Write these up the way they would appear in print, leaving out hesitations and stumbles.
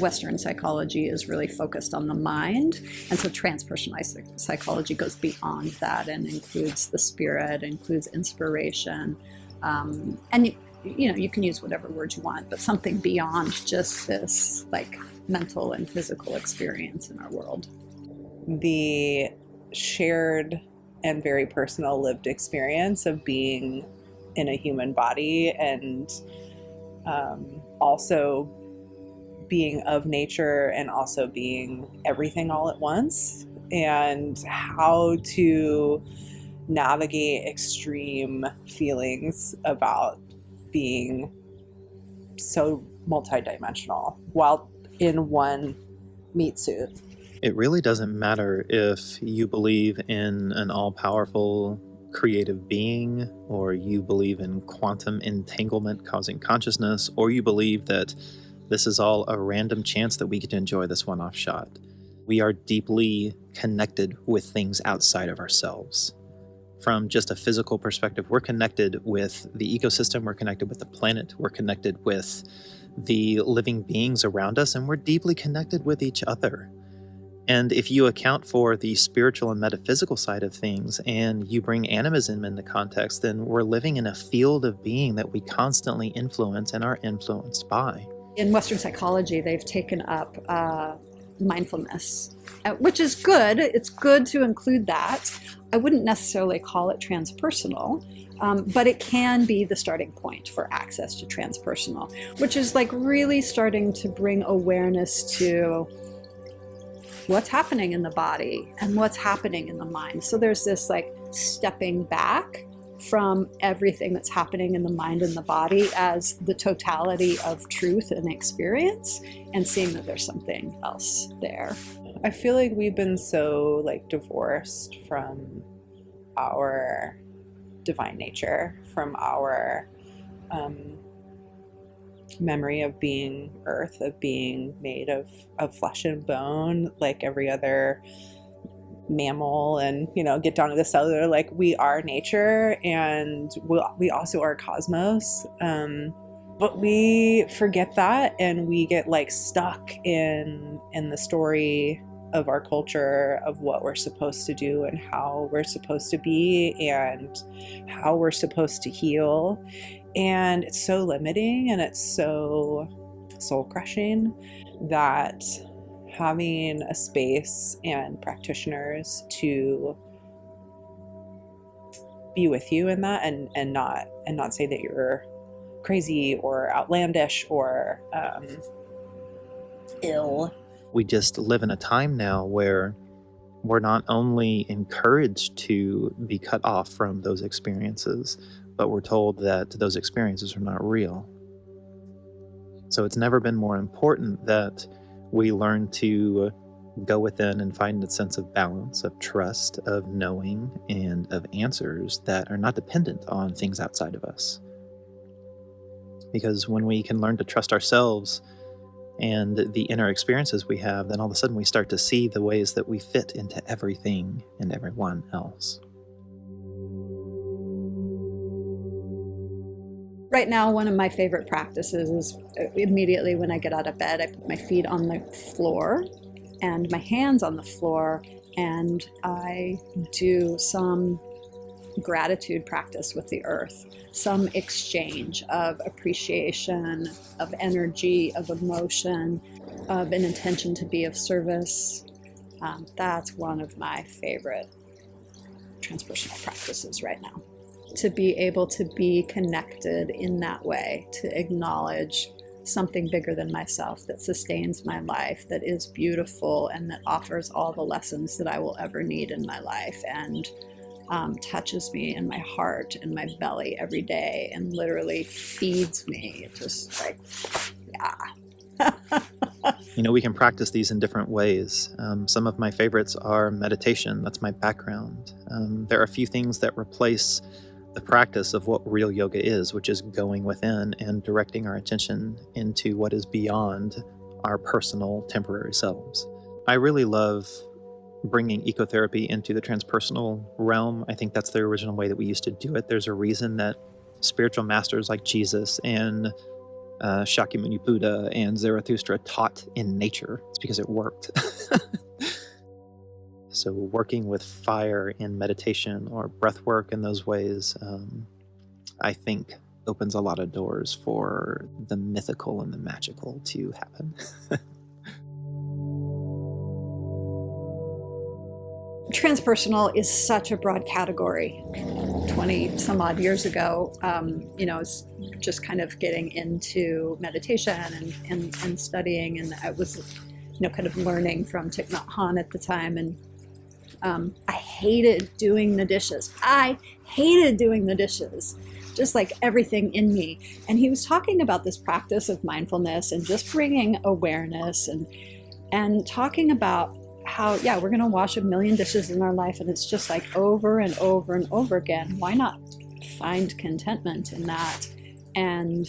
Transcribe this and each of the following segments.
Western psychology is really focused on the mind, and so transpersonal psychology goes beyond that and includes the spirit, includes inspiration, and you can use whatever word you want, but something beyond just this like mental and physical experience in our world. The shared and very personal lived experience of being in a human body, and also being of nature and also being everything all at once, and how to navigate extreme feelings about being so multidimensional while in one meat suit. It really doesn't matter if you believe in an all-powerful creative being, or you believe in quantum entanglement causing consciousness, or you believe that this is all a random chance that we get to enjoy this one-off shot. We are deeply connected with things outside of ourselves. From just a physical perspective, we're connected with the ecosystem, we're connected with the planet, we're connected with the living beings around us, and we're deeply connected with each other. And if you account for the spiritual and metaphysical side of things, and you bring animism into context, then we're living in a field of being that we constantly influence and are influenced by. In Western psychology, they've taken up mindfulness, which is good. It's good to include that. I wouldn't necessarily call it transpersonal, but it can be the starting point for access to transpersonal, which is like really starting to bring awareness to what's happening in the body and what's happening in the mind. So there's this like stepping back from everything that's happening in the mind and the body as the totality of truth and experience, and seeing that there's something else there. I feel like we've been so like divorced from our divine nature, from our memory of being earth, of being made of flesh and bone, like every other mammal, and get down to the cellular, like we are nature, and we also are cosmos, but we forget that, and we get like stuck in the story of our culture, of what we're supposed to do and how we're supposed to be and how we're supposed to heal. And it's so limiting, and it's so soul crushing that having a space and practitioners to be with you in that, and not say that you're crazy or outlandish or ill. We just live in a time now where we're not only encouraged to be cut off from those experiences, but we're told that those experiences are not real. So it's never been more important that we learn to go within and find a sense of balance, of trust, of knowing, and of answers that are not dependent on things outside of us. Because when we can learn to trust ourselves and the inner experiences we have, then all of a sudden we start to see the ways that we fit into everything and everyone else. Right now, one of my favorite practices is immediately when I get out of bed, I put my feet on the floor and my hands on the floor, and I do some gratitude practice with the earth, some exchange of appreciation, of energy, of emotion, of an intention to be of service. That's one of my favorite transpersonal practices right now. To be able to be connected in that way, to acknowledge something bigger than myself that sustains my life, that is beautiful, and that offers all the lessons that I will ever need in my life, and touches me in my heart and my belly every day and literally feeds me. It just like, yeah. We can practice these in different ways. Some of my favorites are meditation. That's my background. There are a few things that replace the practice of what real yoga is, which is going within and directing our attention into what is beyond our personal temporary selves. I really love bringing ecotherapy into the transpersonal realm. I think that's the original way that we used to do it. There's a reason that spiritual masters like Jesus and Shakyamuni Buddha and Zarathustra taught in nature. It's because it worked. So working with fire in meditation or breath work in those ways, I think opens a lot of doors for the mythical and the magical to happen. Transpersonal is such a broad category. 20 some odd years ago, it's just kind of getting into meditation and studying, and I was, kind of learning from Thich Nhat Hanh at the time, and I hated doing the dishes. Just like everything in me. And he was talking about this practice of mindfulness and just bringing awareness and talking about how, we're going to wash a million dishes in our life, and it's just like over and over and over again. Why not find contentment in that and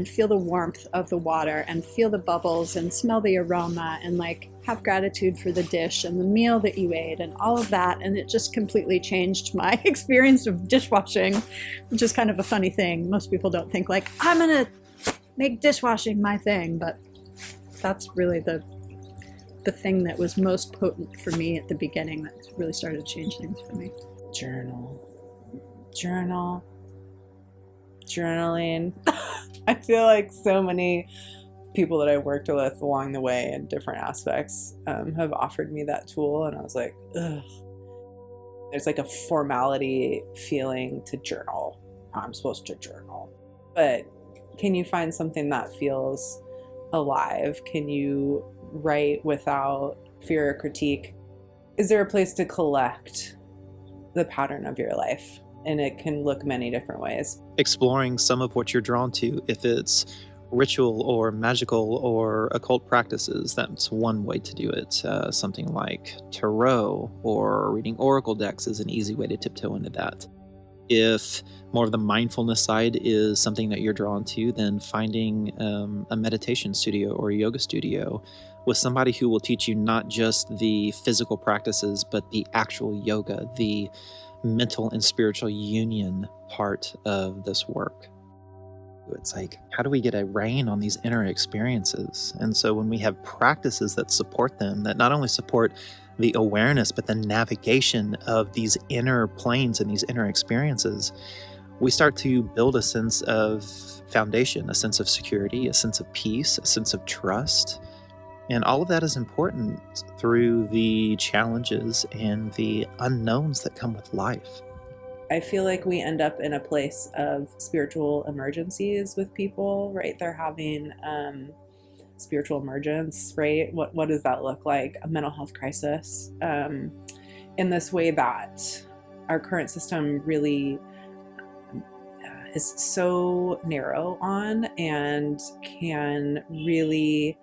feel the warmth of the water and feel the bubbles and smell the aroma and like have gratitude for the dish and the meal that you ate and all of that. And it just completely changed my experience of dishwashing, which is kind of a funny thing. Most people don't think like, I'm going to make dishwashing my thing, but that's really the thing that was most potent for me at the beginning that really started to change things for me. Journaling. I feel like so many people that I worked with along the way in different aspects have offered me that tool, and I was like, ugh. There's like a formality feeling to journal. I'm supposed to journal. But can you find something that feels alive? Can you write without fear or critique? Is there a place to collect the pattern of your life? And it can look many different ways. Exploring some of what you're drawn to, if it's ritual or magical or occult practices, that's one way to do it. Something like tarot or reading oracle decks is an easy way to tiptoe into that. If more of the mindfulness side is something that you're drawn to, then finding a meditation studio or a yoga studio with somebody who will teach you not just the physical practices, but the actual yoga, the mental and spiritual union part of this work. It's like, how do we get a rein on these inner experiences? And so when we have practices that support them, that not only support the awareness, but the navigation of these inner planes and these inner experiences, we start to build a sense of foundation, a sense of security, a sense of peace, a sense of trust. And all of that is important through the challenges and the unknowns that come with life. I feel like we end up in a place of spiritual emergencies with people, right? They're having spiritual emergence, right? What does that look like? A mental health crisis. In this way that our current system really is so narrow on and can really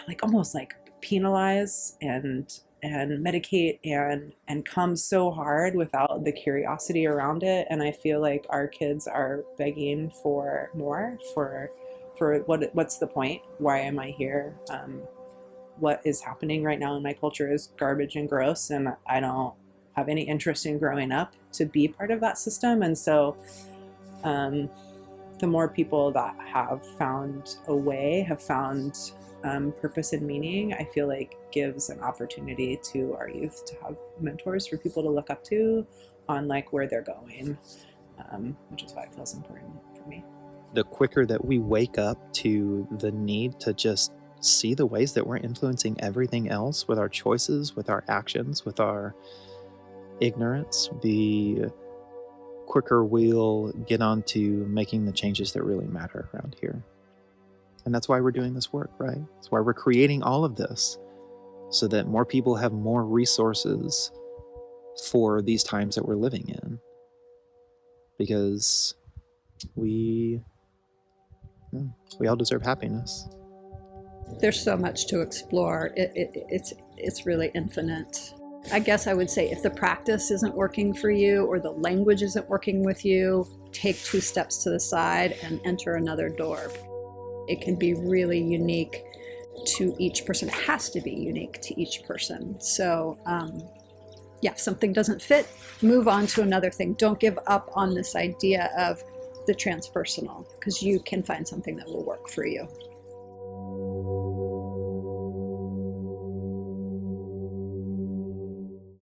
like almost like penalize and medicate and come so hard without the curiosity around it. And I feel like our kids are begging for more, for what's the point? Why am I here? What is happening right now in my culture is garbage and gross, and I don't have any interest in growing up to be part of that system. And so the more people that have found a way, have found purpose and meaning, I feel like gives an opportunity to our youth to have mentors for people to look up to on like where they're going, which is why it feels important for me. The quicker that we wake up to the need to just see the ways that we're influencing everything else with our choices, with our actions, with our ignorance, the quicker we'll get on to making the changes that really matter around here. And that's why we're doing this work, right? That's why we're creating all of this, so that more people have more resources for these times that we're living in. Because we all deserve happiness. There's so much to explore. It's really infinite. I guess I would say if the practice isn't working for you or the language isn't working with you, take 2 steps to the side and enter another door. It can be really unique to each person. It has to be unique to each person. So if something doesn't fit, move on to another thing. Don't give up on this idea of the transpersonal, because you can find something that will work for you.